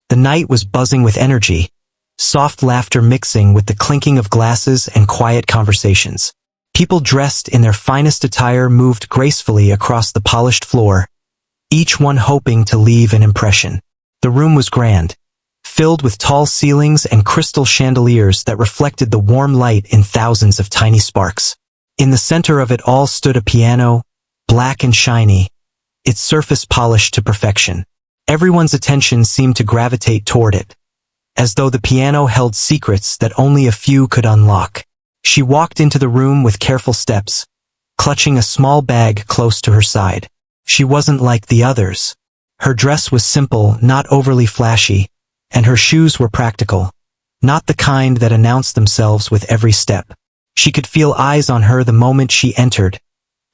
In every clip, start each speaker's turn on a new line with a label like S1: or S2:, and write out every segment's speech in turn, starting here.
S1: The night was buzzing with energy, soft laughter mixing with the clinking of glasses and quiet conversations. People dressed in their finest attire moved gracefully across the polished floor, each one hoping to leave an impression. The room was grand, filled with tall ceilings and crystal chandeliers that reflected the warm light in thousands of tiny sparks. In the center of it all stood a piano, black and shiny, its surface polished to perfection. Everyone's attention seemed to gravitate toward it, as though the piano held secrets that only a few could unlock. She walked into the room with careful steps, clutching a small bag close to her side. She wasn't like the others. Her dress was simple, not overly flashy, and her shoes were practical, not the kind that announced themselves with every step. She could feel eyes on her the moment she entered,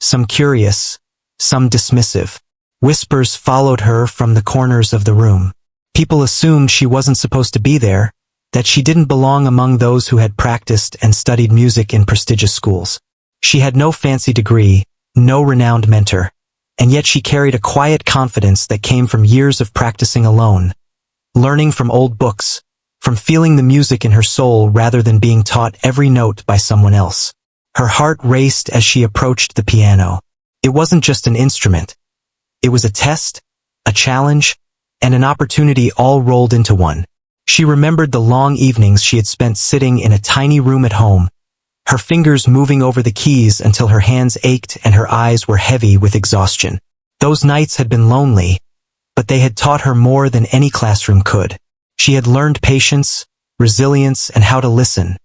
S1: some curious, some dismissive. Whispers followed her from the corners of the room. People assumed she wasn't supposed to be there, that she didn't belong among those who had practiced and studied music in prestigious schools. She had no fancy degree, no renowned mentor, and yet she carried a quiet confidence that came from years of practicing alone, learning from old books, from feeling the music in her soul rather than being taught every note by someone else. Her heart raced as she approached the piano. It wasn't just an instrument. It was a test, a challenge, and an opportunity all rolled into one. She remembered the long evenings she had spent sitting in a tiny room at home, her fingers moving over the keys until her hands ached and her eyes were heavy with exhaustion. Those nights had been lonely, but they had taught her more than any classroom could. She had learned patience, resilience, and how to listen,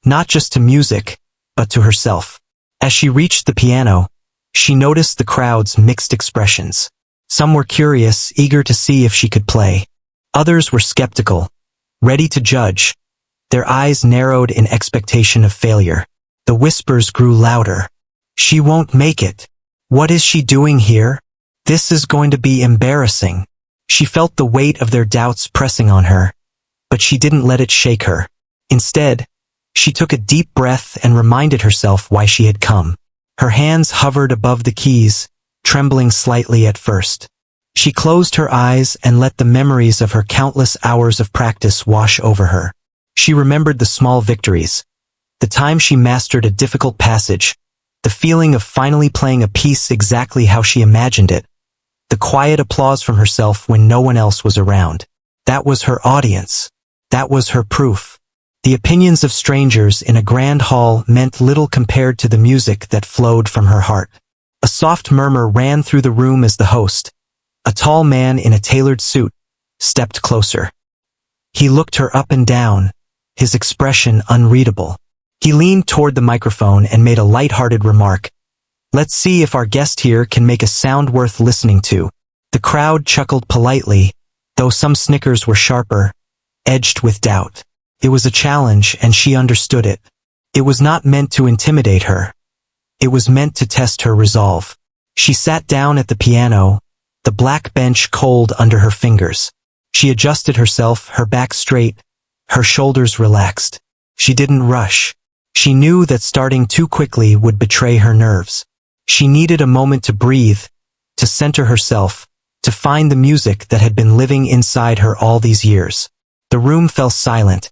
S1: not just to music, but to herself. As she reached the piano, she noticed the crowd's mixed expressions. Some were curious, eager to see if she could play. Others were skeptical, ready to judge, their eyes narrowed in expectation of failure. The whispers grew louder. She won't make it. What is she doing here? This is going to be embarrassing. She felt the weight of their doubts pressing on her, but she didn't let it shake her. Instead, she took a deep breath and reminded herself why she had come. Her hands hovered above the keys, trembling slightly at first. She closed her eyes and let the memories of her countless hours of practice wash over her. She remembered the small victories, the time she mastered a difficult passage, the feeling of finally playing a piece exactly how she imagined it, the quiet applause from herself when no one else was around. That was her audience. That was her proof. The opinions of strangers in a grand hall meant little compared to the music that flowed from her heart. A soft murmur ran through the room as the host, a tall man in a tailored suit, stepped closer. He looked her up and down, his expression unreadable. He leaned toward the microphone and made a light-hearted remark. "Let's see if our guest here can make a sound worth listening to." The crowd chuckled politely, though some snickers were sharper, edged with doubt. It was a challenge, and she understood it. It was not meant to intimidate her. It was meant to test her resolve. She sat down at the piano, the black bench cold under her fingers. She adjusted herself, her back straight, her shoulders relaxed. She didn't rush. She knew that starting too quickly would betray her nerves. She needed a moment to breathe, to center herself, to find the music that had been living inside her all these years. The room fell silent,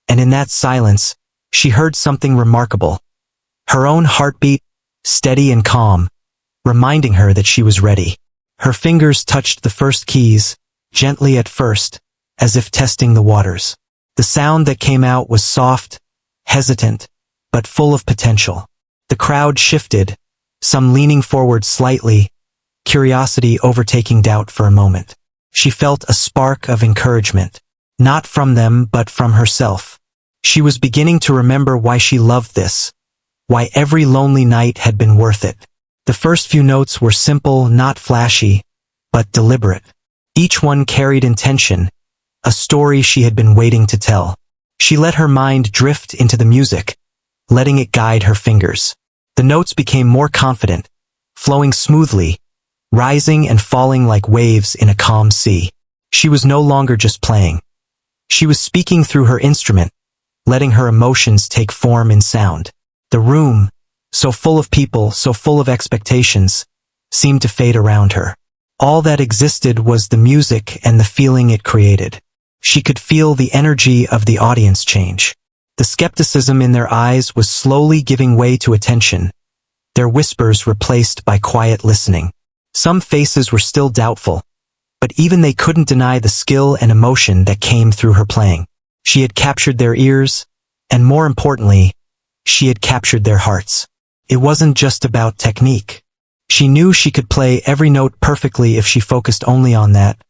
S1: and in that silence, she heard something remarkable. Her own heartbeat, steady and calm, reminding her that she was ready. Her fingers touched the first keys, gently at first, as if testing the waters. The sound that came out was soft, hesitant, but full of potential. The crowd shifted, some leaning forward slightly, curiosity overtaking doubt for a moment. She felt a spark of encouragement, not from them but from herself. She was beginning to remember why she loved this, why every lonely night had been worth it. The first few notes were simple, not flashy, but deliberate. Each one carried intention, a story she had been waiting to tell. She let her mind drift into the music, letting it guide her fingers. The notes became more confident, flowing smoothly, rising and falling like waves in a calm sea. She was no longer just playing. She was speaking through her instrument, letting her emotions take form in sound. The room, so full of people, so full of expectations, seemed to fade around her. All that existed was the music and the feeling it created. She could feel the energy of the audience change. The skepticism in their eyes was slowly giving way to attention, their whispers replaced by quiet listening. Some faces were still doubtful, but even they couldn't deny the skill and emotion that came through her playing. She had captured their ears, and more importantly, she had captured their hearts. It wasn't just about technique. She knew she could play every note perfectly if she focused only on that,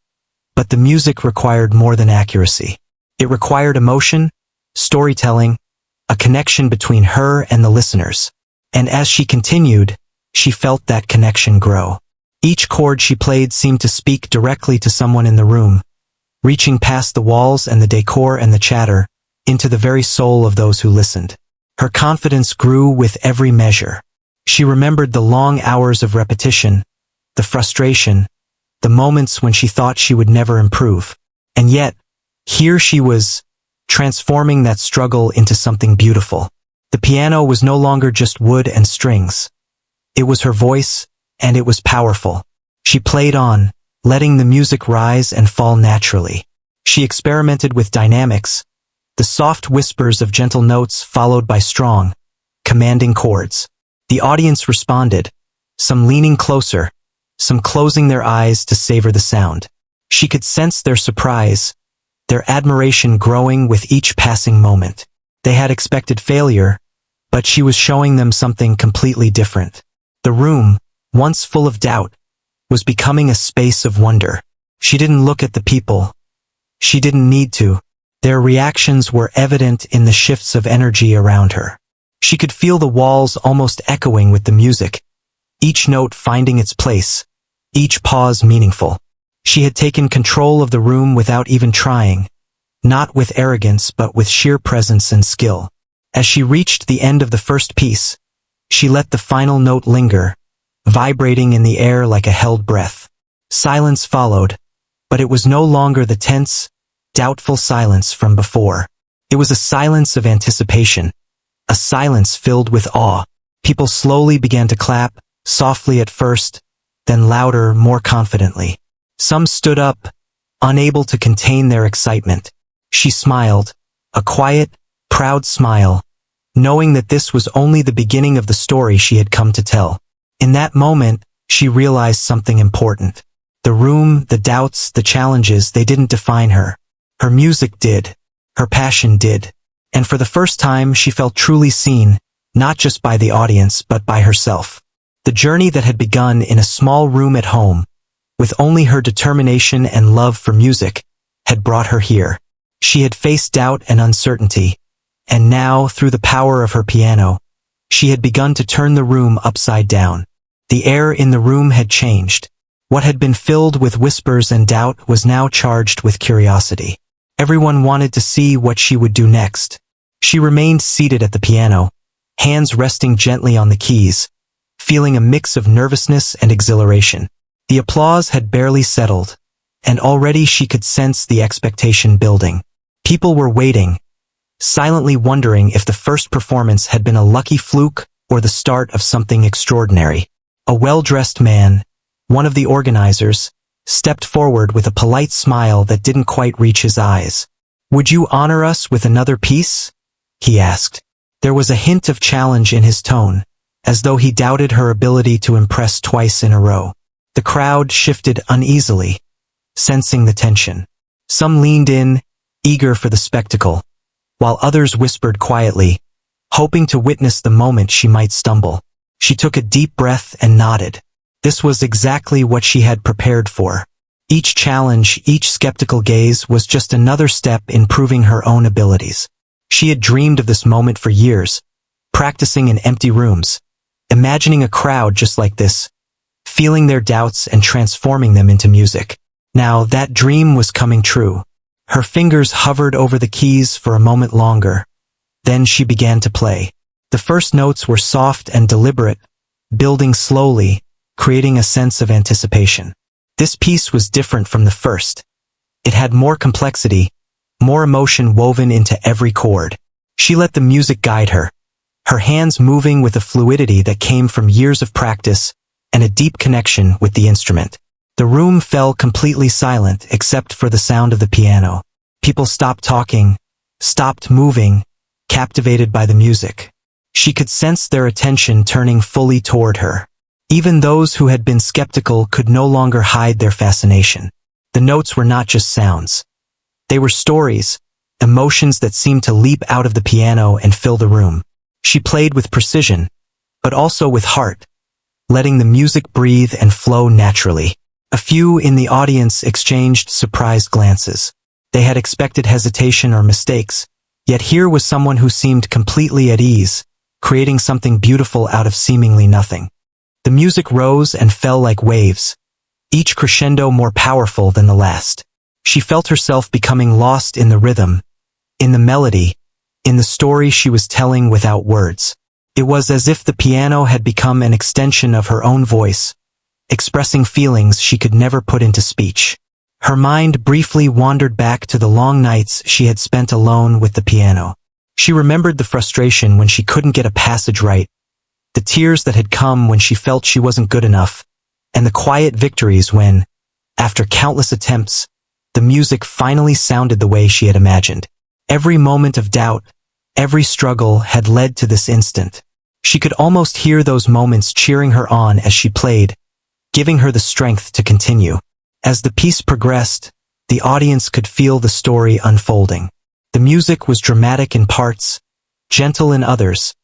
S1: but the music required more than accuracy. It required emotion, storytelling, a connection between her and the listeners. And as she continued, she felt that connection grow. Each chord she played seemed to speak directly to someone in the room, reaching past the walls and the decor and the chatter, into the very soul of those who listened. Her confidence grew with every measure. She remembered the long hours of repetition, the frustration, the moments when she thought she would never improve. And yet, here she was, transforming that struggle into something beautiful. The piano was no longer just wood and strings. It was her voice, and it was powerful. She played on, letting the music rise and fall naturally. She experimented with dynamics, the soft whispers of gentle notes followed by strong, commanding chords. The audience responded, some leaning closer, some closing their eyes to savor the sound. She could sense their surprise, their admiration growing with each passing moment. They had expected failure, but she was showing them something completely different. The room, once full of doubt, was becoming a space of wonder. She didn't look at the people. She didn't need to. Their reactions were evident in the shifts of energy around her. She could feel the walls almost echoing with the music, each note finding its place, each pause meaningful. She had taken control of the room without even trying, not with arrogance but with sheer presence and skill. As she reached the end of the first piece, she let the final note linger, vibrating in the air like a held breath. Silence followed, but it was no longer the tense, doubtful silence from before. It was a silence of anticipation, a silence filled with awe. People slowly began to clap, softly at first, then louder, more confidently. Some stood up, unable to contain their excitement. She smiled, a quiet, proud smile, knowing that this was only the beginning of the story she had come to tell. In that moment, she realized something important. The room, the doubts, the challenges, they didn't define her. Her music did. Her passion did. And for the first time, she felt truly seen, not just by the audience, but by herself. The journey that had begun in a small room at home, with only her determination and love for music, had brought her here. She had faced doubt and uncertainty, and now, through the power of her piano, she had begun to turn the room upside down. The air in the room had changed. What had been filled with whispers and doubt was now charged with curiosity. Everyone wanted to see what she would do next. She remained seated at the piano, hands resting gently on the keys, feeling a mix of nervousness and exhilaration. The applause had barely settled, and already she could sense the expectation building. People were waiting, silently wondering if the first performance had been a lucky fluke or the start of something extraordinary. A well-dressed man, one of the organizers, stepped forward with a polite smile that didn't quite reach his eyes. "Would you honor us with another piece?" he asked. There was a hint of challenge in his tone, as though he doubted her ability to impress twice in a row. The crowd shifted uneasily, sensing the tension. Some leaned in, eager for the spectacle, while others whispered quietly, hoping to witness the moment she might stumble. She took a deep breath and nodded. This was exactly what she had prepared for. Each challenge, each skeptical gaze was just another step in proving her own abilities. She had dreamed of this moment for years, practicing in empty rooms, imagining a crowd just like this, feeling their doubts and transforming them into music. Now that dream was coming true. Her fingers hovered over the keys for a moment longer. Then she began to play. The first notes were soft and deliberate, building slowly, creating a sense of anticipation. This piece was different from the first. It had more complexity, more emotion woven into every chord. She let the music guide her, her hands moving with a fluidity that came from years of practice and a deep connection with the instrument. The room fell completely silent except for the sound of the piano. People stopped talking, stopped moving, captivated by the music. She could sense their attention turning fully toward her. Even those who had been skeptical could no longer hide their fascination. The notes were not just sounds. They were stories, emotions that seemed to leap out of the piano and fill the room. She played with precision, but also with heart, letting the music breathe and flow naturally. A few in the audience exchanged surprised glances. They had expected hesitation or mistakes, yet here was someone who seemed completely at ease, creating something beautiful out of seemingly nothing. The music rose and fell like waves, each crescendo more powerful than the last. She felt herself becoming lost in the rhythm, in the melody, in the story she was telling without words. It was as if the piano had become an extension of her own voice, expressing feelings she could never put into speech. Her mind briefly wandered back to the long nights she had spent alone with the piano. She remembered the frustration when she couldn't get a passage right, the tears that had come when she felt she wasn't good enough, and the quiet victories when, after countless attempts, the music finally sounded the way she had imagined. Every moment of doubt, every struggle had led to this instant. She could almost hear those moments cheering her on as she played, giving her the strength to continue. As the piece progressed, the audience could feel the story unfolding. The music was dramatic in parts, gentle in others,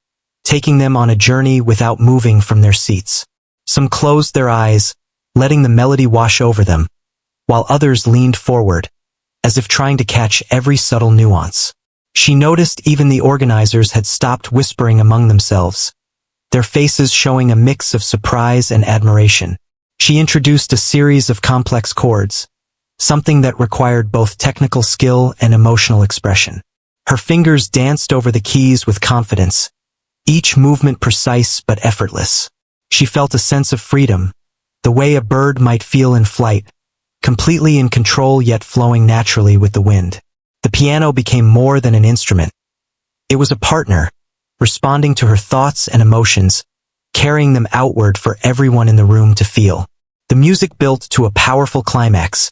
S1: taking them on a journey without moving from their seats. Some closed their eyes, letting the melody wash over them, while others leaned forward, as if trying to catch every subtle nuance. She noticed even the organizers had stopped whispering among themselves, their faces showing a mix of surprise and admiration. She introduced a series of complex chords, something that required both technical skill and emotional expression. Her fingers danced over the keys with confidence, each movement precise but effortless. She felt a sense of freedom, the way a bird might feel in flight, completely in control yet flowing naturally with the wind. The piano became more than an instrument. It was a partner, responding to her thoughts and emotions, carrying them outward for everyone in the room to feel. The music built to a powerful climax,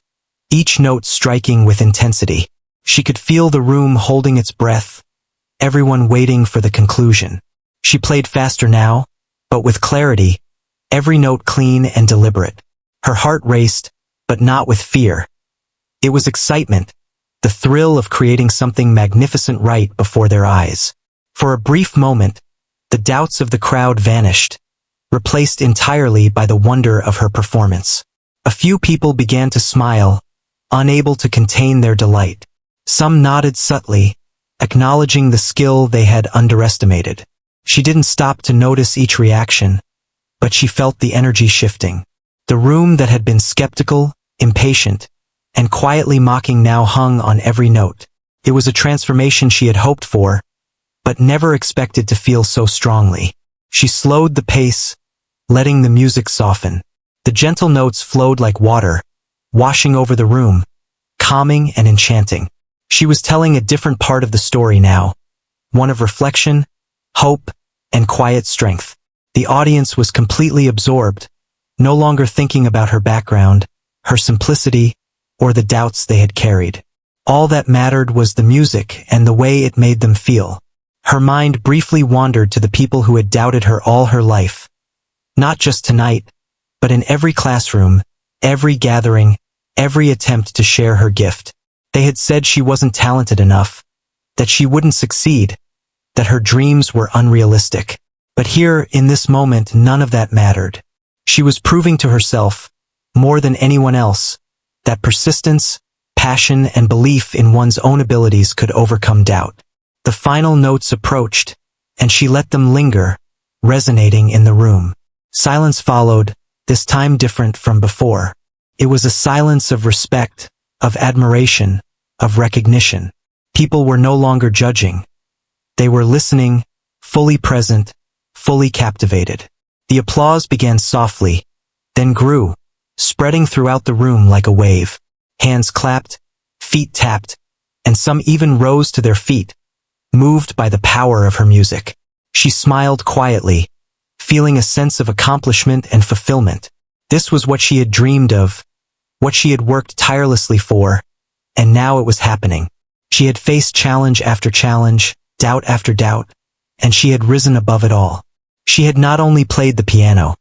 S1: each note striking with intensity. She could feel the room holding its breath, everyone waiting for the conclusion. She played faster now, but with clarity, every note clean and deliberate. Her heart raced, but not with fear. It was excitement, the thrill of creating something magnificent right before their eyes. For a brief moment, the doubts of the crowd vanished, replaced entirely by the wonder of her performance. A few people began to smile, unable to contain their delight. Some nodded subtly, acknowledging the skill they had underestimated. She didn't stop to notice each reaction, but she felt the energy shifting. The room that had been skeptical, impatient, and quietly mocking now hung on every note. It was a transformation she had hoped for, but never expected to feel so strongly. She slowed the pace, letting the music soften. The gentle notes flowed like water, washing over the room, calming and enchanting. She was telling a different part of the story now, one of reflection, hope, and quiet strength. The audience was completely absorbed, no longer thinking about her background, her simplicity, or the doubts they had carried. All that mattered was the music and the way it made them feel. Her mind briefly wandered to the people who had doubted her all her life. Not just tonight, but in every classroom, every gathering, every attempt to share her gift. They had said she wasn't talented enough, that she wouldn't succeed, that her dreams were unrealistic. But here, in this moment, none of that mattered. She was proving to herself, more than anyone else, that persistence, passion, and belief in one's own abilities could overcome doubt. The final notes approached, and she let them linger, resonating in the room. Silence followed, this time different from before. It was a silence of respect, of admiration, of recognition. People were no longer judging. They were listening, fully present, fully captivated. The applause began softly, then grew, spreading throughout the room like a wave. Hands clapped, feet tapped, and some even rose to their feet, moved by the power of her music. She smiled quietly, feeling a sense of accomplishment and fulfillment. This was what she had dreamed of, what she had worked tirelessly for, and now it was happening. She had faced challenge after challenge, doubt after doubt, and she had risen above it all. She had not only played the piano,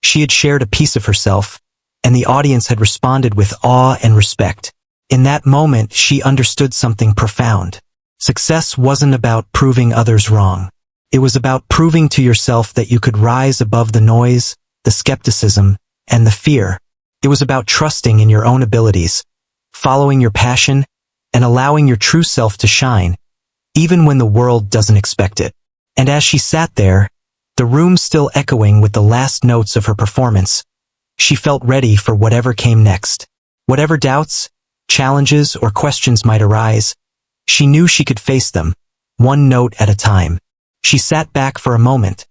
S1: she had shared a piece of herself, and the audience had responded with awe and respect. In that moment, she understood something profound. Success wasn't about proving others wrong. It was about proving to yourself that you could rise above the noise, the skepticism, and the fear. It was about trusting in your own abilities, following your passion, and allowing your true self to shine, even when the world doesn't expect it. And as she sat there, the room still echoing with the last notes of her performance, she felt ready for whatever came next. Whatever doubts, challenges, or questions might arise, she knew she could face them, one note at a time. She sat back for a moment,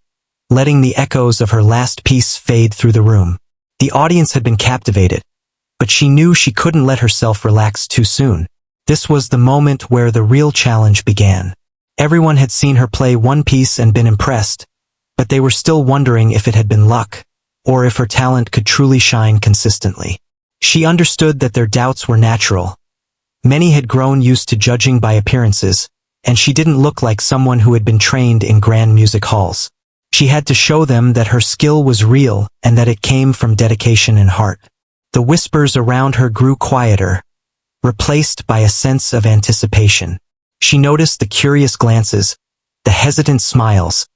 S1: letting the echoes of her last piece fade through the room. The audience had been captivated, but she knew she couldn't let herself relax too soon. This was the moment where the real challenge began. Everyone had seen her play one piece and been impressed, but they were still wondering if it had been luck, or if her talent could truly shine consistently. She understood that their doubts were natural. Many had grown used to judging by appearances, and she didn't look like someone who had been trained in grand music halls. She had to show them that her skill was real and that it came from dedication and heart. The whispers around her grew quieter, replaced by a sense of anticipation. She noticed the curious glances, the hesitant smiles,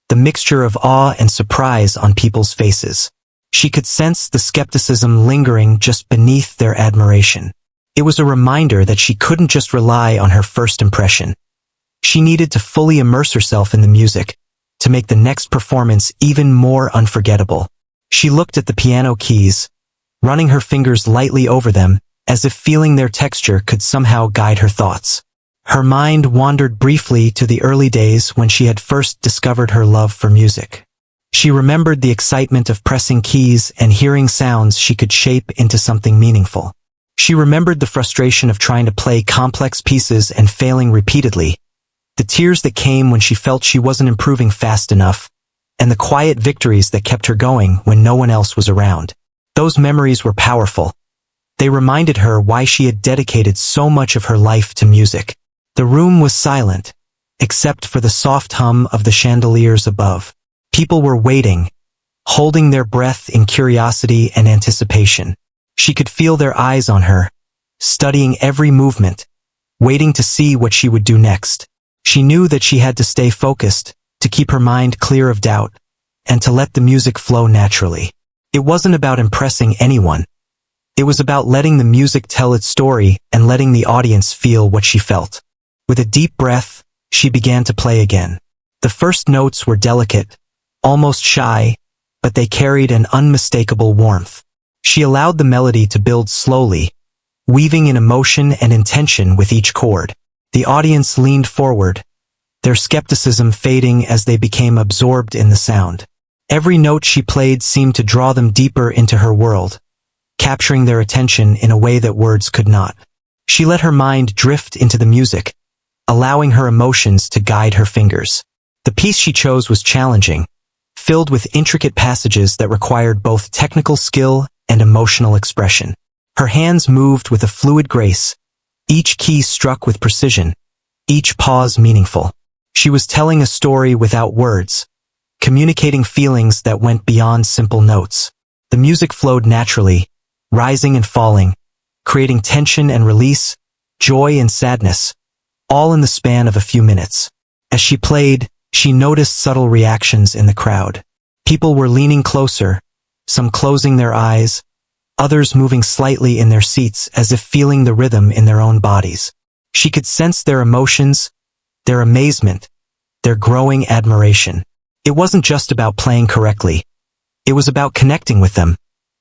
S1: the mixture of awe and surprise on people's faces. She could sense the skepticism lingering just beneath their admiration. It was a reminder that she couldn't just rely on her first impression. She needed to fully immerse herself in the music, to make the next performance even more unforgettable. She looked at the piano keys, running her fingers lightly over them, as if feeling their texture could somehow guide her thoughts. Her mind wandered briefly to the early days when she had first discovered her love for music. She remembered the excitement of pressing keys and hearing sounds she could shape into something meaningful. She remembered the frustration of trying to play complex pieces and failing repeatedly, the tears that came when she felt she wasn't improving fast enough, and the quiet victories that kept her going when no one else was around. Those memories were powerful. They reminded her why she had dedicated so much of her life to music. The room was silent, except for the soft hum of the chandeliers above. People were waiting, holding their breath in curiosity and anticipation. She could feel their eyes on her, studying every movement, waiting to see what she would do next. She knew that she had to stay focused, to keep her mind clear of doubt, and to let the music flow naturally. It wasn't about impressing anyone. It was about letting the music tell its story and letting the audience feel what she felt. With a deep breath, she began to play again. The first notes were delicate, almost shy, but they carried an unmistakable warmth. She allowed the melody to build slowly, weaving in emotion and intention with each chord. The audience leaned forward, their skepticism fading as they became absorbed in the sound. Every note she played seemed to draw them deeper into her world, capturing their attention in a way that words could not. She let her mind drift into the music, allowing her emotions to guide her fingers. The piece she chose was challenging, filled with intricate passages that required both technical skill and emotional expression. Her hands moved with a fluid grace, each key struck with precision, each pause meaningful. She was telling a story without words, communicating feelings that went beyond simple notes. The music flowed naturally, rising and falling, creating tension and release, joy and sadness, all in the span of a few minutes. As she played, she noticed subtle reactions in the crowd. People were leaning closer, some closing their eyes, others moving slightly in their seats as if feeling the rhythm in their own bodies. She could sense their emotions, their amazement, their growing admiration. It wasn't just about playing correctly. It was about connecting with them,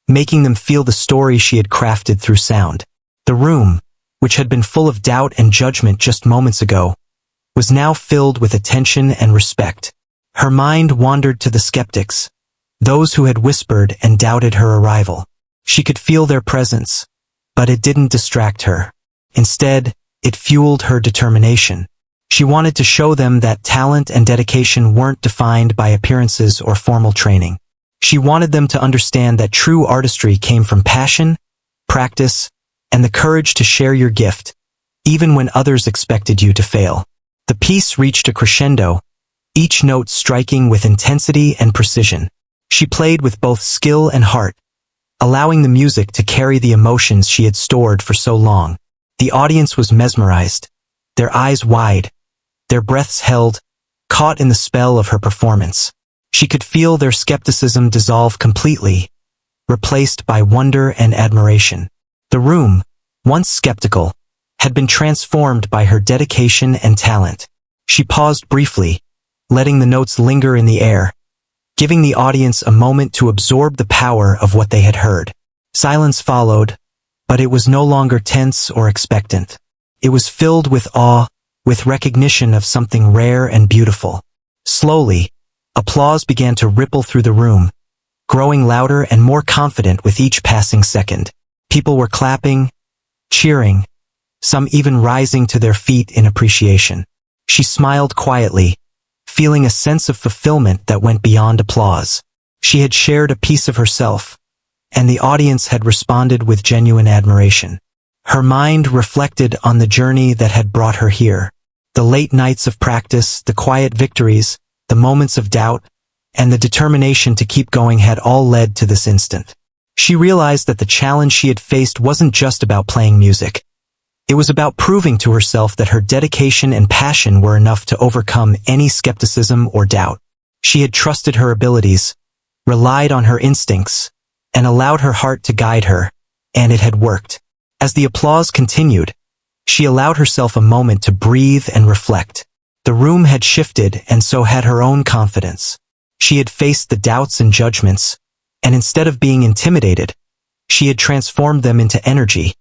S1: making them feel the story she had crafted through sound. The room, which had been full of doubt and judgment just moments ago, was now filled with attention and respect. Her mind wandered to the skeptics, those who had whispered and doubted her arrival. She could feel their presence, but it didn't distract her. Instead, it fueled her determination. She wanted to show them that talent and dedication weren't defined by appearances or formal training. She wanted them to understand that true artistry came from passion, practice, and the courage to share your gift, even when others expected you to fail. The piece reached a crescendo, each note striking with intensity and precision. She played with both skill and heart, allowing the music to carry the emotions she had stored for so long. The audience was mesmerized, their eyes wide, their breaths held, caught in the spell of her performance. She could feel their skepticism dissolve completely, replaced by wonder and admiration. The room, once skeptical, had been transformed by her dedication and talent. She paused briefly, letting the notes linger in the air, giving the audience a moment to absorb the power of what they had heard. Silence followed, but it was no longer tense or expectant. It was filled with awe, with recognition of something rare and beautiful. Slowly, applause began to ripple through the room, growing louder and more confident with each passing second. People were clapping, cheering, some even rising to their feet in appreciation. She smiled quietly, feeling a sense of fulfillment that went beyond applause. She had shared a piece of herself, and the audience had responded with genuine admiration. Her mind reflected on the journey that had brought her here. The late nights of practice, the quiet victories, the moments of doubt, and the determination to keep going had all led to this instant. She realized that the challenge she had faced wasn't just about playing music. It was about proving to herself that her dedication and passion were enough to overcome any skepticism or doubt. She had trusted her abilities, relied on her instincts, and allowed her heart to guide her, and it had worked. As the applause continued, she allowed herself a moment to breathe and reflect. The room had shifted, and so had her own confidence. She had faced the doubts and judgments, and instead of being intimidated, she had transformed them into energy,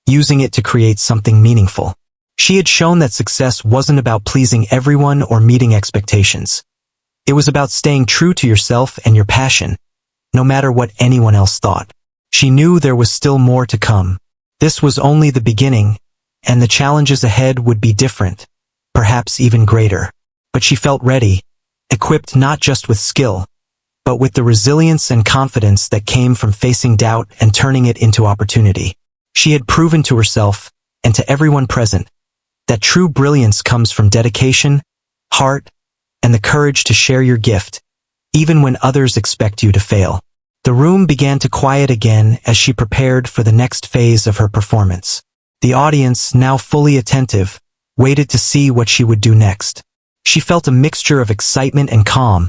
S1: using it to create something meaningful. She had shown that success wasn't about pleasing everyone or meeting expectations. It was about staying true to yourself and your passion, no matter what anyone else thought. She knew there was still more to come. This was only the beginning, and the challenges ahead would be different, perhaps even greater. But she felt ready, equipped not just with skill, but with the resilience and confidence that came from facing doubt and turning it into opportunity. She had proven to herself, and to everyone present, that true brilliance comes from dedication, heart, and the courage to share your gift, even when others expect you to fail. The room began to quiet again as she prepared for the next phase of her performance. The audience, now fully attentive, waited to see what she would do next. She felt a mixture of excitement and calm,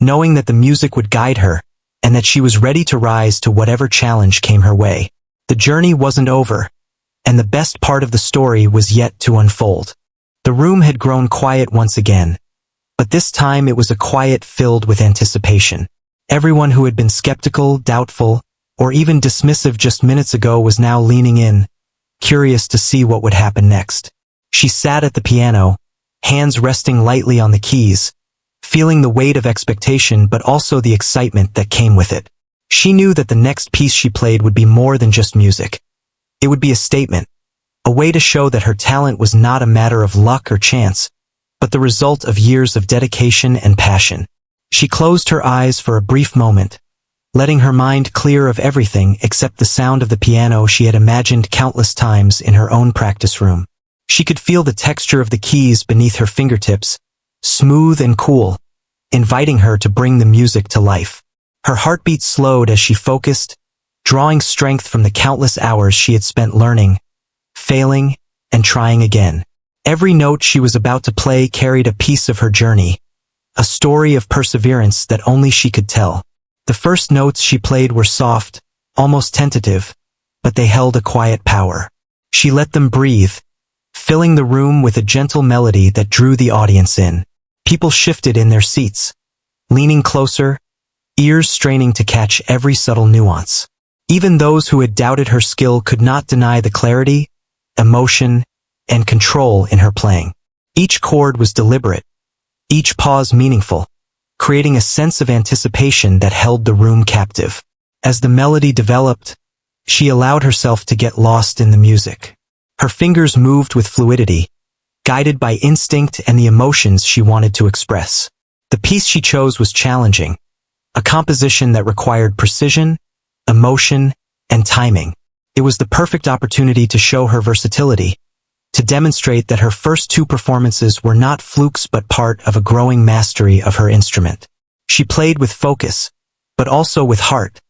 S1: knowing that the music would guide her, and that she was ready to rise to whatever challenge came her way. The journey wasn't over, and the best part of the story was yet to unfold. The room had grown quiet once again, but this time it was a quiet filled with anticipation. Everyone who had been skeptical, doubtful, or even dismissive just minutes ago was now leaning in, curious to see what would happen next. She sat at the piano, hands resting lightly on the keys, feeling the weight of expectation but also the excitement that came with it. She knew that the next piece she played would be more than just music. It would be a statement, a way to show that her talent was not a matter of luck or chance, but the result of years of dedication and passion. She closed her eyes for a brief moment, letting her mind clear of everything except the sound of the piano she had imagined countless times in her own practice room. She could feel the texture of the keys beneath her fingertips, smooth and cool, inviting her to bring the music to life. Her heartbeat slowed as she focused, drawing strength from the countless hours she had spent learning, failing, and trying again. Every note she was about to play carried a piece of her journey, a story of perseverance that only she could tell. The first notes she played were soft, almost tentative, but they held a quiet power. She let them breathe, filling the room with a gentle melody that drew the audience in. People shifted in their seats, leaning closer, ears straining to catch every subtle nuance. Even those who had doubted her skill could not deny the clarity, emotion, and control in her playing. Each chord was deliberate, each pause meaningful, creating a sense of anticipation that held the room captive. As the melody developed, she allowed herself to get lost in the music. Her fingers moved with fluidity, guided by instinct and the emotions she wanted to express. The piece she chose was challenging, a composition that required precision, emotion, and timing. It was the perfect opportunity to show her versatility, to demonstrate that her first two performances were not flukes but part of a growing mastery of her instrument. She played with focus, but also with heart,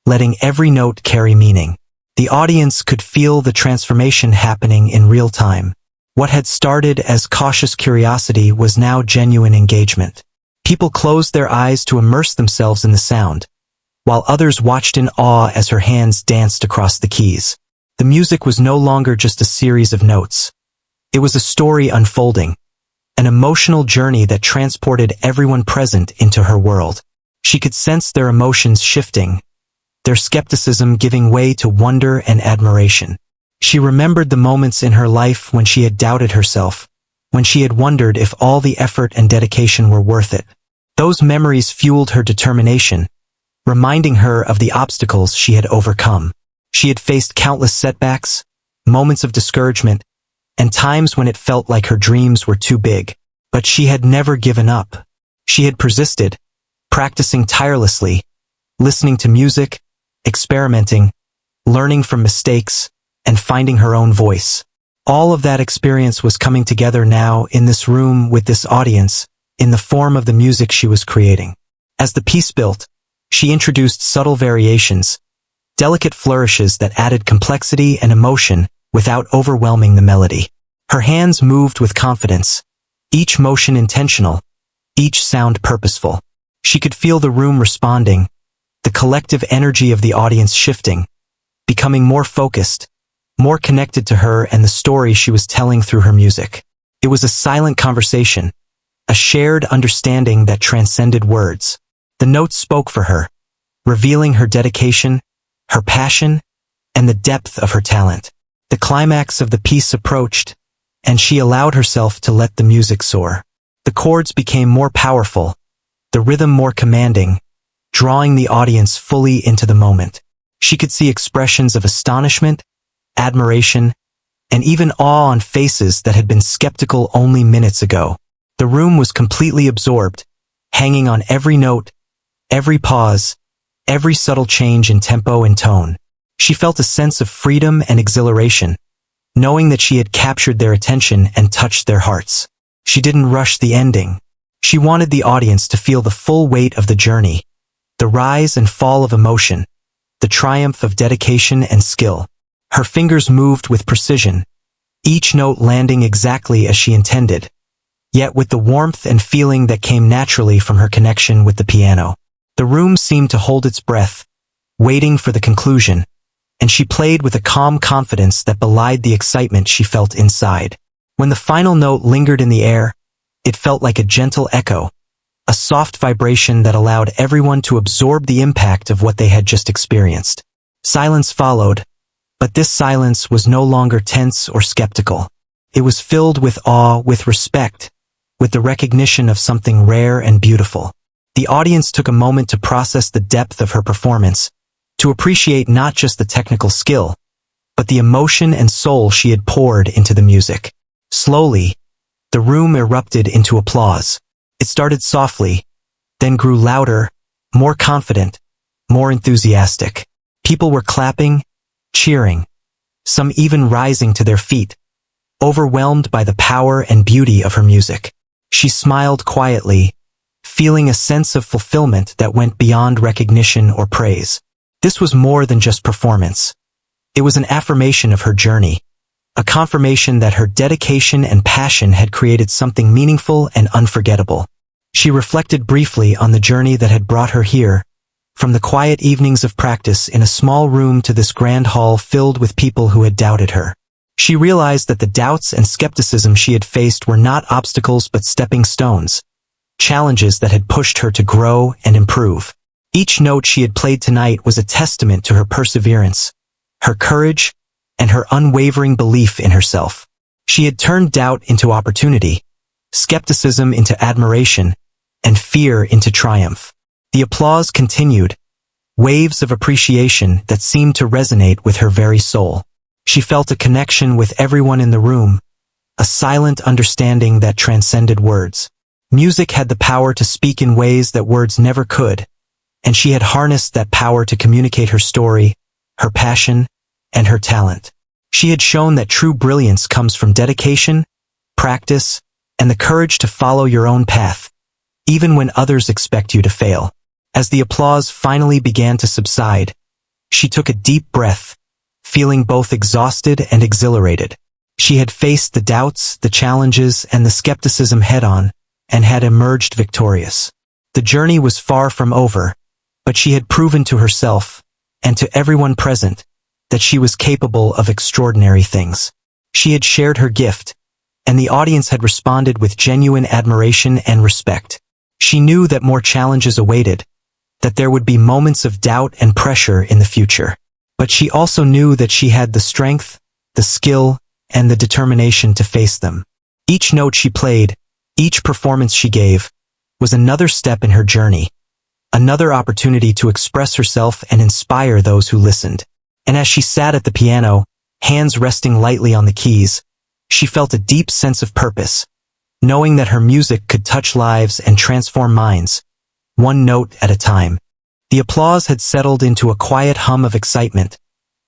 S1: letting every note carry meaning. The audience could feel the transformation happening in real time. What had started as cautious curiosity was now genuine engagement. People closed their eyes to immerse themselves in the sound, while others watched in awe as her hands danced across the keys. The music was no longer just a series of notes. It was a story unfolding, an emotional journey that transported everyone present into her world. She could sense their emotions shifting, their skepticism giving way to wonder and admiration. She remembered the moments in her life when she had doubted herself, when she had wondered if all the effort and dedication were worth it. Those memories fueled her determination, reminding her of the obstacles she had overcome. She had faced countless setbacks, moments of discouragement, and times when it felt like her dreams were too big. But she had never given up. She had persisted, practicing tirelessly, listening to music, experimenting, learning from mistakes, and finding her own voice. All of that experience was coming together now in this room with this audience, in the form of the music she was creating. As the piece built, she introduced subtle variations, delicate flourishes that added complexity and emotion without overwhelming the melody. Her hands moved with confidence, each motion intentional, each sound purposeful. She could feel the room responding, the collective energy of the audience shifting, becoming more focused, more connected to her and the story she was telling through her music. It was a silent conversation, a shared understanding that transcended words. The notes spoke for her, revealing her dedication, her passion, and the depth of her talent. The climax of the piece approached, and she allowed herself to let the music soar. The chords became more powerful, the rhythm more commanding, drawing the audience fully into the moment. She could see expressions of astonishment, admiration, and even awe on faces that had been skeptical only minutes ago. The room was completely absorbed, hanging on every note, every pause, every subtle change in tempo and tone. She felt a sense of freedom and exhilaration, knowing that she had captured their attention and touched their hearts. She didn't rush the ending. She wanted the audience to feel the full weight of the journey, the rise and fall of emotion, the triumph of dedication and skill. Her fingers moved with precision, each note landing exactly as she intended, yet with the warmth and feeling that came naturally from her connection with the piano. The room seemed to hold its breath, waiting for the conclusion, and she played with a calm confidence that belied the excitement she felt inside. When the final note lingered in the air, it felt like a gentle echo, a soft vibration that allowed everyone to absorb the impact of what they had just experienced. Silence followed, but this silence was no longer tense or skeptical. It was filled with awe, with respect, with the recognition of something rare and beautiful. The audience took a moment to process the depth of her performance, to appreciate not just the technical skill, but the emotion and soul she had poured into the music. Slowly, the room erupted into applause. It started softly, then grew louder, more confident, more enthusiastic. People were clapping, cheering, some even rising to their feet, overwhelmed by the power and beauty of her music. She smiled quietly, feeling a sense of fulfillment that went beyond recognition or praise. This was more than just performance. It was an affirmation of her journey, a confirmation that her dedication and passion had created something meaningful and unforgettable. She reflected briefly on the journey that had brought her here, from the quiet evenings of practice in a small room to this grand hall filled with people who had doubted her. She realized that the doubts and skepticism she had faced were not obstacles but stepping stones, challenges that had pushed her to grow and improve. Each note she had played tonight was a testament to her perseverance, her courage, and her unwavering belief in herself. She had turned doubt into opportunity, skepticism into admiration, and fear into triumph. The applause continued, waves of appreciation that seemed to resonate with her very soul. She felt a connection with everyone in the room, a silent understanding that transcended words. Music had the power to speak in ways that words never could, and she had harnessed that power to communicate her story, her passion, and her talent. She had shown that true brilliance comes from dedication, practice, and the courage to follow your own path, even when others expect you to fail. As the applause finally began to subside, she took a deep breath, feeling both exhausted and exhilarated. She had faced the doubts, the challenges, and the skepticism head-on, and had emerged victorious. The journey was far from over, but she had proven to herself, and to everyone present, that she was capable of extraordinary things. She had shared her gift, and the audience had responded with genuine admiration and respect. She knew that more challenges awaited, that there would be moments of doubt and pressure in the future. But she also knew that she had the strength, the skill, and the determination to face them. Each note she played, each performance she gave, was another step in her journey, another opportunity to express herself and inspire those who listened. And as she sat at the piano, hands resting lightly on the keys, she felt a deep sense of purpose, knowing that her music could touch lives and transform minds, one note at a time. The applause had settled into a quiet hum of excitement,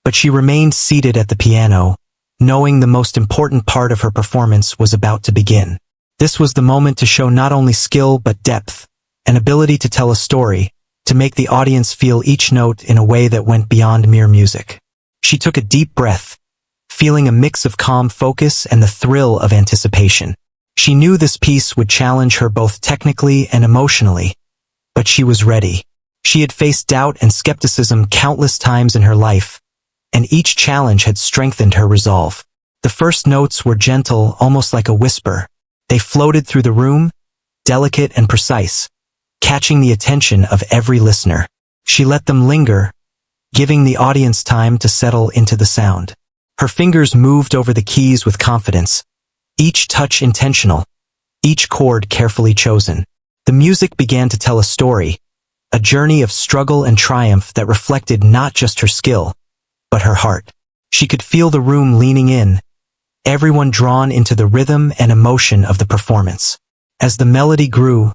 S1: but she remained seated at the piano, knowing the most important part of her performance was about to begin. This was the moment to show not only skill but depth, an ability to tell a story, to make the audience feel each note in a way that went beyond mere music. She took a deep breath, feeling a mix of calm focus and the thrill of anticipation. She knew this piece would challenge her both technically and emotionally, but she was ready. She had faced doubt and skepticism countless times in her life, and each challenge had strengthened her resolve. The first notes were gentle, almost like a whisper. They floated through the room, delicate and precise, catching the attention of every listener. She let them linger, giving the audience time to settle into the sound. Her fingers moved over the keys with confidence, each touch intentional, each chord carefully chosen. The music began to tell a story, a journey of struggle and triumph that reflected not just her skill, but her heart. She could feel the room leaning in, everyone drawn into the rhythm and emotion of the performance. As the melody grew,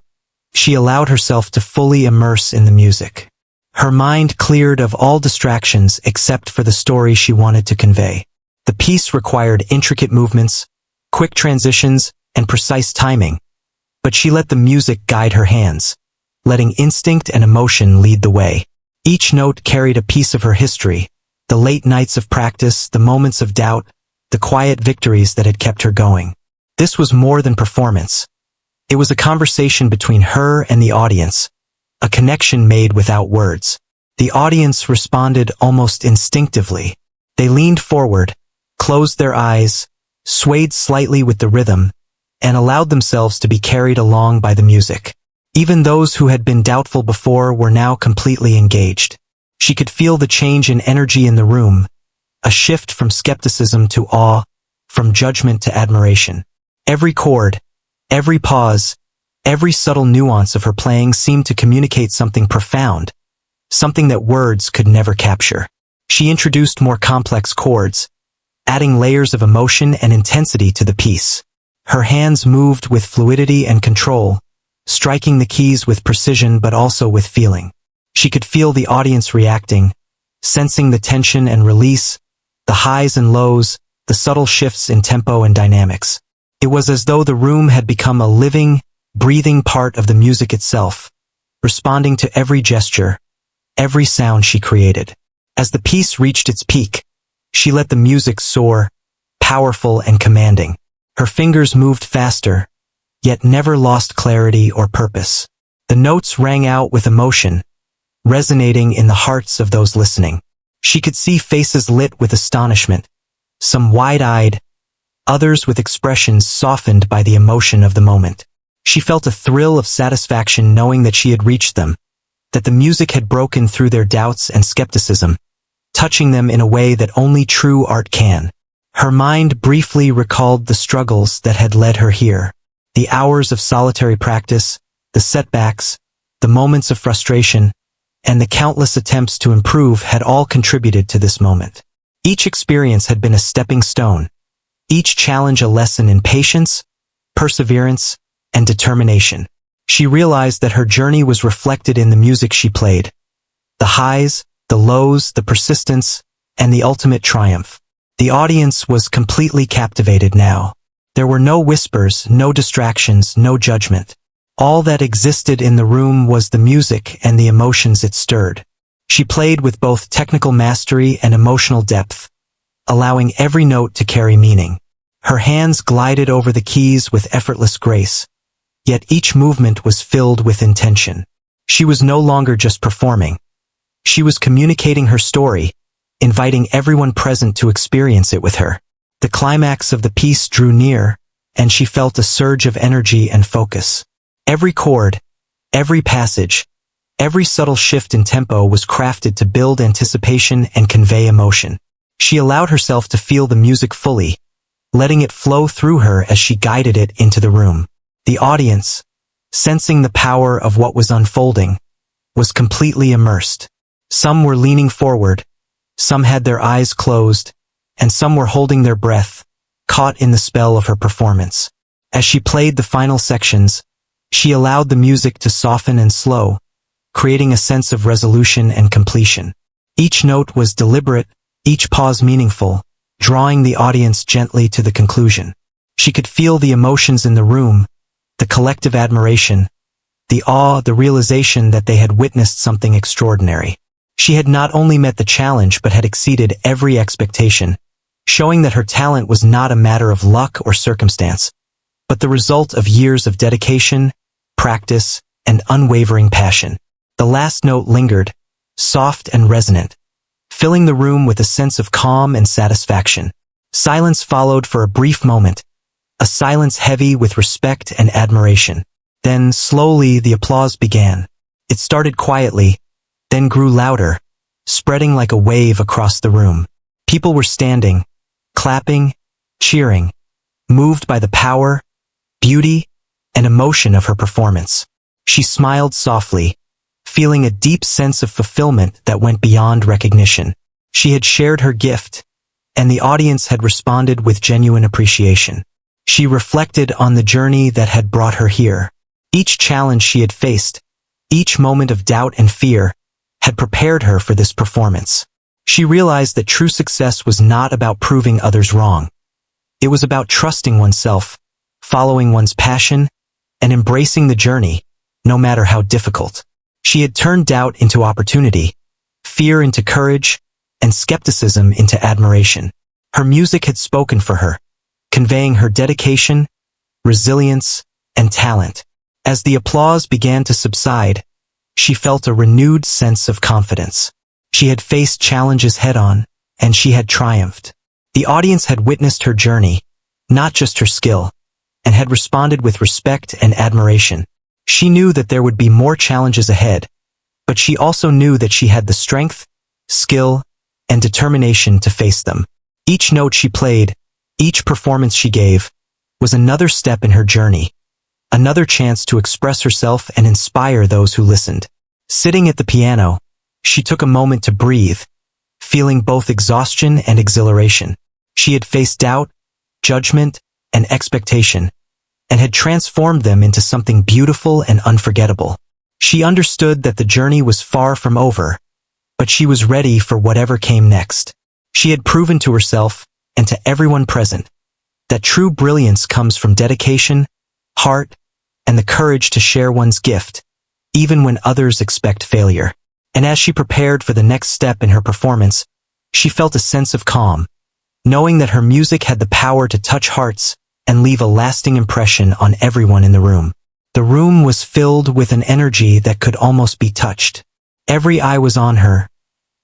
S1: she allowed herself to fully immerse in the music. Her mind cleared of all distractions except for the story she wanted to convey. The piece required intricate movements, quick transitions, and precise timing, but she let the music guide her hands, letting instinct and emotion lead the way. Each note carried a piece of her history, the late nights of practice, the moments of doubt, the quiet victories that had kept her going. This was more than performance. It was a conversation between her and the audience, a connection made without words. The audience responded almost instinctively. They leaned forward, closed their eyes, swayed slightly with the rhythm, and allowed themselves to be carried along by the music. Even those who had been doubtful before were now completely engaged. She could feel the change in energy in the room, a shift from skepticism to awe, from judgment to admiration. Every chord, every pause, every subtle nuance of her playing seemed to communicate something profound, something that words could never capture. She introduced more complex chords, adding layers of emotion and intensity to the piece. Her hands moved with fluidity and control, striking the keys with precision but also with feeling. She could feel the audience reacting, sensing the tension and release, the highs and lows, the subtle shifts in tempo and dynamics. It was as though the room had become a living, breathing part of the music itself, responding to every gesture, every sound she created. As the piece reached its peak, she let the music soar, powerful and commanding. Her fingers moved faster, yet never lost clarity or purpose. The notes rang out with emotion, resonating in the hearts of those listening. She could see faces lit with astonishment, some wide-eyed, others with expressions softened by the emotion of the moment. She felt a thrill of satisfaction knowing that she had reached them, that the music had broken through their doubts and skepticism, touching them in a way that only true art can. Her mind briefly recalled the struggles that had led her here, the hours of solitary practice, the setbacks, the moments of frustration, and the countless attempts to improve had all contributed to this moment. Each experience had been a stepping stone, each challenge a lesson in patience, perseverance, and determination. She realized that her journey was reflected in the music she played, the highs, the lows, the persistence, and the ultimate triumph. The audience was completely captivated now. There were no whispers, no distractions, no judgment. All that existed in the room was the music and the emotions it stirred. She played with both technical mastery and emotional depth, allowing every note to carry meaning. Her hands glided over the keys with effortless grace, yet each movement was filled with intention. She was no longer just performing. She was communicating her story, inviting everyone present to experience it with her. The climax of the piece drew near, and she felt a surge of energy and focus. Every chord, every passage, every subtle shift in tempo was crafted to build anticipation and convey emotion. She allowed herself to feel the music fully, letting it flow through her as she guided it into the room. The audience, sensing the power of what was unfolding, was completely immersed. Some were leaning forward, some had their eyes closed, and some were holding their breath, caught in the spell of her performance. As she played the final sections, she allowed the music to soften and slow, creating a sense of resolution and completion. Each note was deliberate, each pause meaningful, drawing the audience gently to the conclusion. She could feel the emotions in the room, the collective admiration, the awe, the realization that they had witnessed something extraordinary. She had not only met the challenge but had exceeded every expectation, showing that her talent was not a matter of luck or circumstance, but the result of years of dedication, practice, and unwavering passion. The last note lingered, soft and resonant, filling the room with a sense of calm and satisfaction. Silence followed for a brief moment, a silence heavy with respect and admiration. Then, slowly, the applause began. It started quietly, then grew louder, spreading like a wave across the room. People were standing, clapping, cheering, moved by the power, beauty, and emotion of her performance. She smiled softly, feeling a deep sense of fulfillment that went beyond recognition. She had shared her gift, and the audience had responded with genuine appreciation. She reflected on the journey that had brought her here. Each challenge she had faced, each moment of doubt and fear, had prepared her for this performance. She realized that true success was not about proving others wrong. It was about trusting oneself, following one's passion, and embracing the journey, no matter how difficult. She had turned doubt into opportunity, fear into courage, and skepticism into admiration. Her music had spoken for her, conveying her dedication, resilience, and talent. As the applause began to subside, she felt a renewed sense of confidence. She had faced challenges head-on, and she had triumphed. The audience had witnessed her journey, not just her skill, and had responded with respect and admiration. She knew that there would be more challenges ahead, but she also knew that she had the strength, skill, and determination to face them. Each note she played, each performance she gave, was another step in her journey, another chance to express herself and inspire those who listened. Sitting at the piano, she took a moment to breathe, feeling both exhaustion and exhilaration. She had faced doubt, judgment, and expectation, and had transformed them into something beautiful and unforgettable. She understood that the journey was far from over, but she was ready for whatever came next. She had proven to herself, and to everyone present, that true brilliance comes from dedication, heart, and the courage to share one's gift, even when others expect failure. And as she prepared for the next step in her performance, she felt a sense of calm, knowing that her music had the power to touch hearts and leave a lasting impression on everyone in the room. The room was filled with an energy that could almost be touched. Every eye was on her,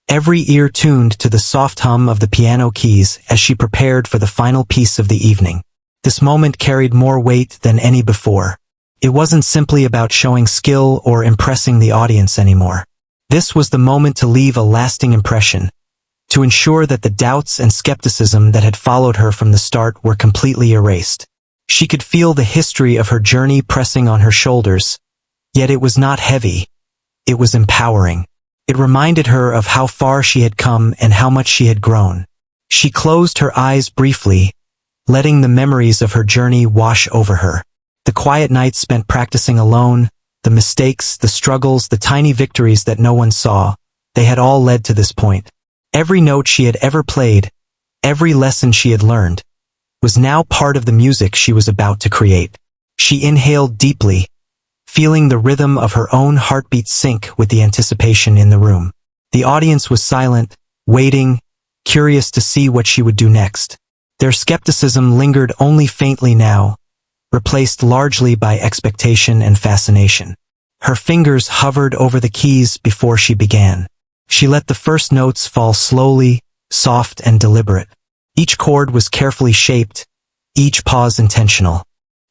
S1: every ear tuned to the soft hum of the piano keys as she prepared for the final piece of the evening. This moment carried more weight than any before. It wasn't simply about showing skill or impressing the audience anymore. This was the moment to leave a lasting impression, to ensure that the doubts and skepticism that had followed her from the start were completely erased. She could feel the history of her journey pressing on her shoulders, yet it was not heavy. It was empowering. It reminded her of how far she had come and how much she had grown. She closed her eyes briefly, letting the memories of her journey wash over her. The quiet nights spent practicing alone, the mistakes, the struggles, the tiny victories that no one saw, they had all led to this point. Every note she had ever played, Every lesson she had learned was now part of the music she was about to create. She inhaled deeply, feeling the rhythm of her own heartbeat sync with the anticipation in the room. The audience was silent, waiting, curious to see what she would do next. Their skepticism lingered only faintly now, replaced largely by expectation and fascination. Her fingers hovered over the keys before she began. She let the first notes fall slowly, soft and deliberate. Each chord was carefully shaped, each pause intentional.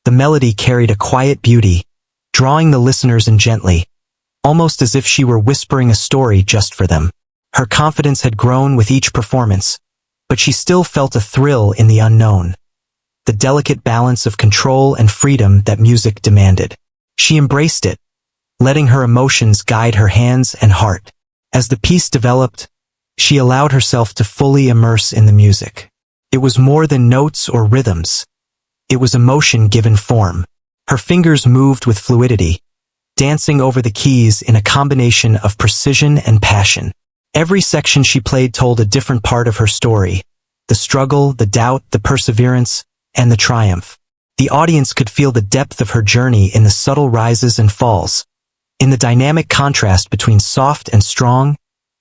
S1: The melody carried a quiet beauty, drawing the listeners in gently, almost as if she were whispering a story just for them. Her confidence had grown with each performance, but she still felt a thrill in the unknown, the delicate balance of control and freedom that music demanded. She embraced it, letting her emotions guide her hands and heart. As the piece developed, she allowed herself to fully immerse in the music. It was more than notes or rhythms. It was emotion given form. Her fingers moved with fluidity, dancing over the keys in a combination of precision and passion. Every section she played told a different part of her story: the struggle, the doubt, the perseverance, and the triumph. The audience could feel the depth of her journey in the subtle rises and falls, in the dynamic contrast between soft and strong,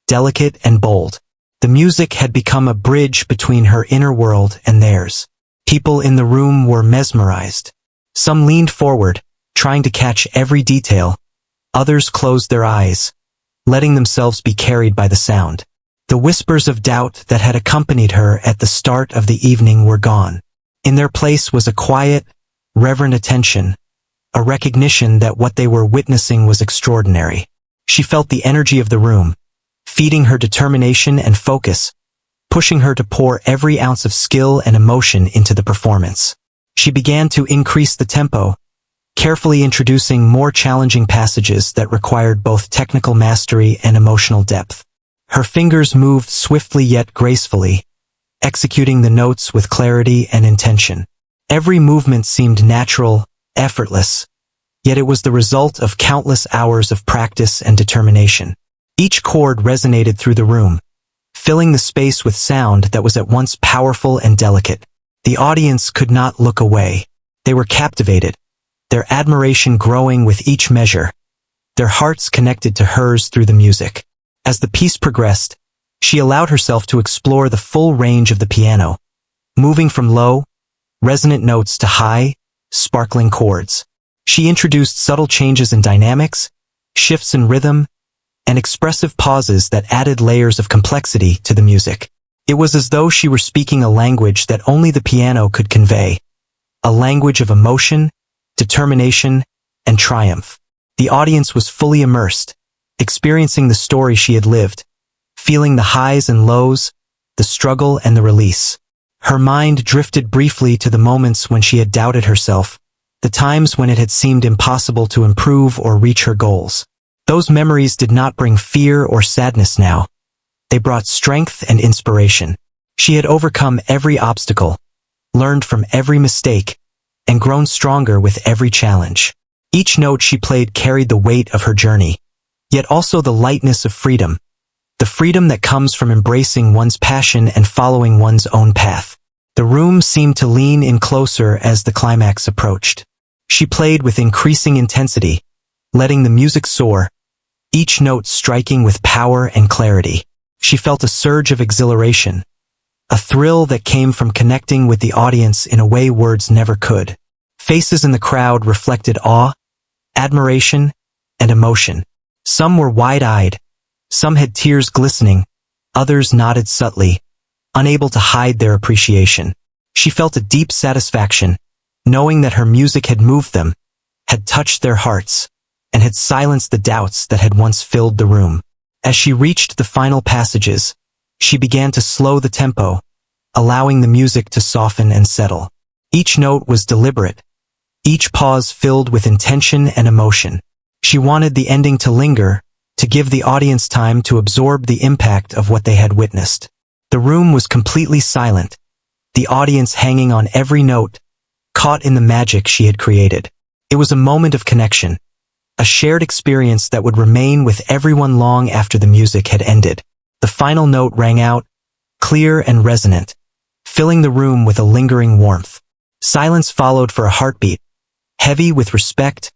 S1: delicate and bold. The music had become a bridge between her inner world and theirs. People in the room were mesmerized. Some leaned forward, trying to catch every detail. Others closed their eyes, letting themselves be carried by the sound. The whispers of doubt that had accompanied her at the start of the evening were gone. In their place was a quiet, reverent attention, a recognition that what they were witnessing was extraordinary. She felt the energy of the room, feeding her determination and focus, pushing her to pour every ounce of skill and emotion into the performance. She began to increase the tempo, carefully introducing more challenging passages that required both technical mastery and emotional depth. Her fingers moved swiftly yet gracefully, executing the notes with clarity and intention. Every movement seemed natural, effortless, yet it was the result of countless hours of practice and determination. Each chord resonated through the room, filling the space with sound that was at once powerful and delicate. The audience could not look away. They were captivated, their admiration growing with each measure, their hearts connected to hers through the music. As the piece progressed, she allowed herself to explore the full range of the piano, moving from low, resonant notes to high, sparkling chords. She introduced subtle changes in dynamics, shifts in rhythm, and expressive pauses that added layers of complexity to the music. It was as though she were speaking a language that only the piano could convey, a language of emotion, determination, and triumph. The audience was fully immersed, experiencing the story she had lived, feeling the highs and lows, the struggle and the release. Her mind drifted briefly to the moments when she had doubted herself, the times when it had seemed impossible to improve or reach her goals. Those memories did not bring fear or sadness now. They brought strength and inspiration. She had overcome every obstacle, learned from every mistake, and grown stronger with every challenge. Each note she played carried the weight of her journey, yet also the lightness of freedom, the freedom that comes from embracing one's passion and following one's own path. The room seemed to lean in closer as the climax approached. She played with increasing intensity, letting the music soar, each note striking with power and clarity. She felt a surge of exhilaration, a thrill that came from connecting with the audience in a way words never could. Faces in the crowd reflected awe, admiration, and emotion. Some were wide-eyed, some had tears glistening, others nodded subtly, unable to hide their appreciation. She felt a deep satisfaction, knowing that her music had moved them, had touched their hearts, and had silenced the doubts that had once filled the room. As she reached the final passages, she began to slow the tempo, allowing the music to soften and settle. Each note was deliberate, each pause filled with intention and emotion. She wanted the ending to linger, to give the audience time to absorb the impact of what they had witnessed. The room was completely silent, the audience hanging on every note, caught in the magic she had created. It was a moment of connection, a shared experience that would remain with everyone long after the music had ended. The final note rang out, clear and resonant, filling the room with a lingering warmth. Silence followed for a heartbeat, heavy with respect,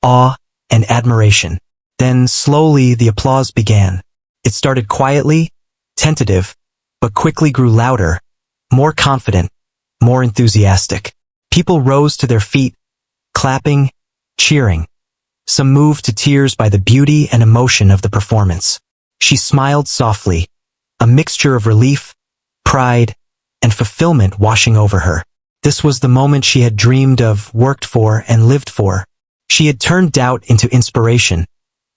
S1: awe, and admiration. Then, slowly, the applause began. It started quietly, tentative, but quickly grew louder, more confident, more enthusiastic. People rose to their feet, clapping, cheering. Some moved to tears by the beauty and emotion of the performance. She smiled softly, a mixture of relief, pride, and fulfillment washing over her. This was the moment she had dreamed of, worked for, and lived for. She had turned doubt into inspiration,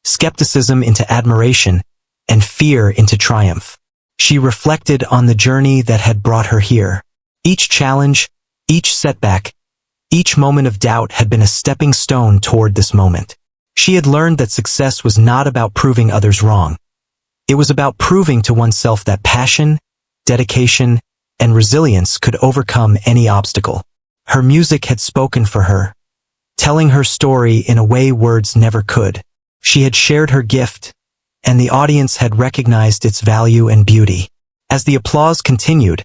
S1: skepticism into admiration, and fear into triumph. She reflected on the journey that had brought her here. Each challenge, each setback, each moment of doubt had been a stepping stone toward this moment. She had learned that success was not about proving others wrong. It was about proving to oneself that passion, dedication, and resilience could overcome any obstacle. Her music had spoken for her, telling her story in a way words never could. She had shared her gift, and the audience had recognized its value and beauty. As the applause continued,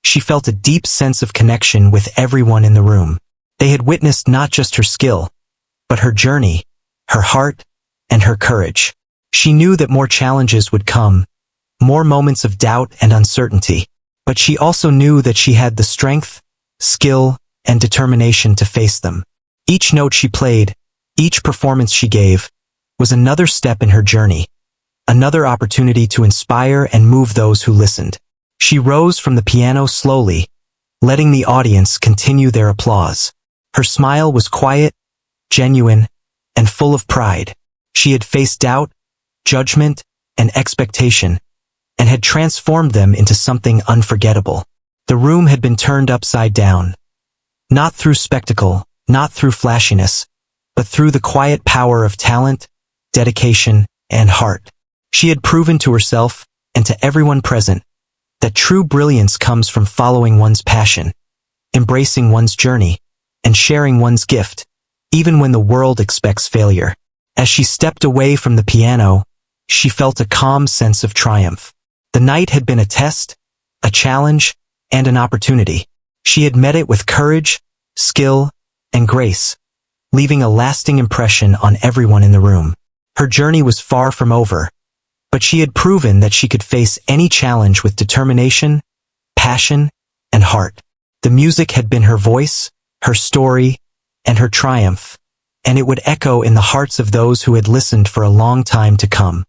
S1: she felt a deep sense of connection with everyone in the room. They had witnessed not just her skill, but her journey, her heart, and her courage. She knew that more challenges would come, more moments of doubt and uncertainty, but she also knew that she had the strength, skill, and determination to face them. Each note she played, each performance she gave, was another step in her journey, another opportunity to inspire and move those who listened. She rose from the piano slowly, letting the audience continue their applause. Her smile was quiet, genuine, and full of pride. She had faced doubt, judgment, and expectation, and had transformed them into something unforgettable. The room had been turned upside down. Not through spectacle, not through flashiness, but through the quiet power of talent, dedication, and heart. She had proven to herself, and to everyone present, that true brilliance comes from following one's passion, embracing one's journey, and sharing one's gift, even when the world expects failure. As she stepped away from the piano, she felt a calm sense of triumph. The night had been a test, a challenge, and an opportunity. She had met it with courage, skill, and grace, leaving a lasting impression on everyone in the room. Her journey was far from over, but she had proven that she could face any challenge with determination, passion, and heart. The music had been her voice, her story, and her triumph, and it would echo in the hearts of those who had listened for a long time to come.